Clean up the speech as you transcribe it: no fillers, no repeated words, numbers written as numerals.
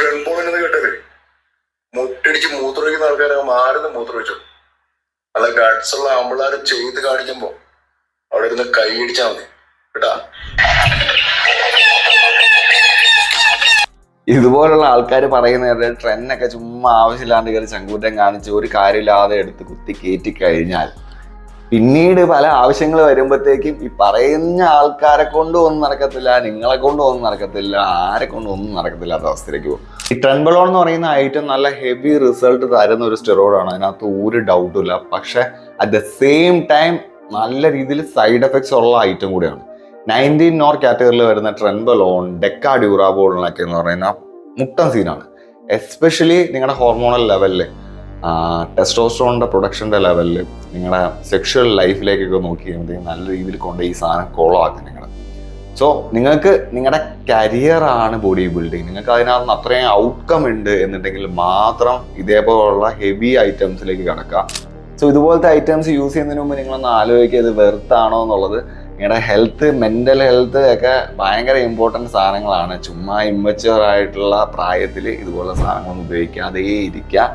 ട്രെൻബോളിനെന്ന് കേട്ടത് മുട്ടടിച്ച് മൂത്രമൊഴിക്കുന്ന ആൾക്കാരൊക്കെ മാറുന്ന മൂത്രമൊഴിച്ചു. നല്ല ഗട്സുള്ള ആമ്പിള്ളാര് ചെയ്ത് കാണിക്കുമ്പോ അവിടെ ഇരുന്ന് കൈയടിച്ചാൽ മതി കേട്ടാ. ഇതുപോലുള്ള ആൾക്കാർ പറയുന്നത് ട്രെൻഡൊക്കെ ചുമ്മാ ആവശ്യമില്ലാണ്ട് കയറി ചങ്കൂറ്റം കാണിച്ച് ഒരു കാര്യമില്ലാതെ എടുത്ത് കുത്തി കയറ്റി കഴിഞ്ഞാൽ പിന്നീട് പല ആവശ്യങ്ങൾ വരുമ്പോഴത്തേക്കും ഈ പറയുന്ന ആൾക്കാരെ കൊണ്ടും ഒന്നും നടക്കത്തില്ല, നിങ്ങളെ കൊണ്ടും ഒന്നും നടക്കത്തില്ല, ആരെ കൊണ്ടും ഒന്നും നടക്കത്തില്ലാത്ത അവസ്ഥയിലേക്ക് പോകും. ഈ ട്രെൻബലോൺ എന്ന് പറയുന്ന ഐറ്റം നല്ല ഹെവി റിസൾട്ട് തരുന്ന ഒരു സ്റ്റെറോയിഡാണ്, അതിനകത്ത് ഒരു ഡൗട്ടും ഇല്ല. പക്ഷെ അറ്റ് ദ സെയിം ടൈം നല്ല രീതിയിൽ സൈഡ് എഫക്ട്സ് ഉള്ള ഐറ്റം കൂടിയാണ്. 19 നോർ കാറ്റഗറിയിൽ വരുന്ന ട്രെൻബലോൺ, ഡെക്കാഡ്യൂറാബോളിനൊക്കെ എന്ന് പറയുന്ന മുട്ടൻ സീനാണ്. എസ്പെഷ്യലി നിങ്ങളുടെ ഹോർമോണൽ ലെവലിൽ, ടെസ്റ്റോസ്റ്ററോണിന്റെ പ്രൊഡക്ഷന്റെ ലെവലിൽ, നിങ്ങളുടെ സെക്ഷൽ ലൈഫിലേക്കൊക്കെ നോക്കി കഴിയുമ്പോഴത്തേക്കും നല്ല രീതിയിൽ കൊണ്ട് ഈ സാധനം കോളമാക്കും നിങ്ങൾ. സോ നിങ്ങൾക്ക് നിങ്ങളുടെ കരിയറാണ് ബോഡി ബിൽഡിങ്, നിങ്ങൾക്ക് അതിനകത്ത് അത്രയും ഔട്ട്കം ഉണ്ട് എന്നുണ്ടെങ്കിൽ മാത്രം ഇതേപോലുള്ള ഹെവി ഐറ്റംസിലേക്ക് കിടക്കുക. സോ ഇതുപോലത്തെ ഐറ്റംസ് യൂസ് ചെയ്യുന്നതിന് മുമ്പ് നിങ്ങളൊന്ന് ആലോചിക്കുക ഇത് വെർത്താണോ എന്നുള്ളത്. നിങ്ങളുടെ ഹെൽത്ത്, മെൻ്റൽ ഹെൽത്ത് ഒക്കെ ഭയങ്കര ഇമ്പോർട്ടൻറ്റ് സാധനങ്ങളാണ്. ചുമ്മാ ഇമ്മച്വർ ആയിട്ടുള്ള പ്രായത്തിൽ ഇതുപോലുള്ള സാധനങ്ങളൊന്നും ഉപയോഗിക്കാതെ ഇരിക്കുക.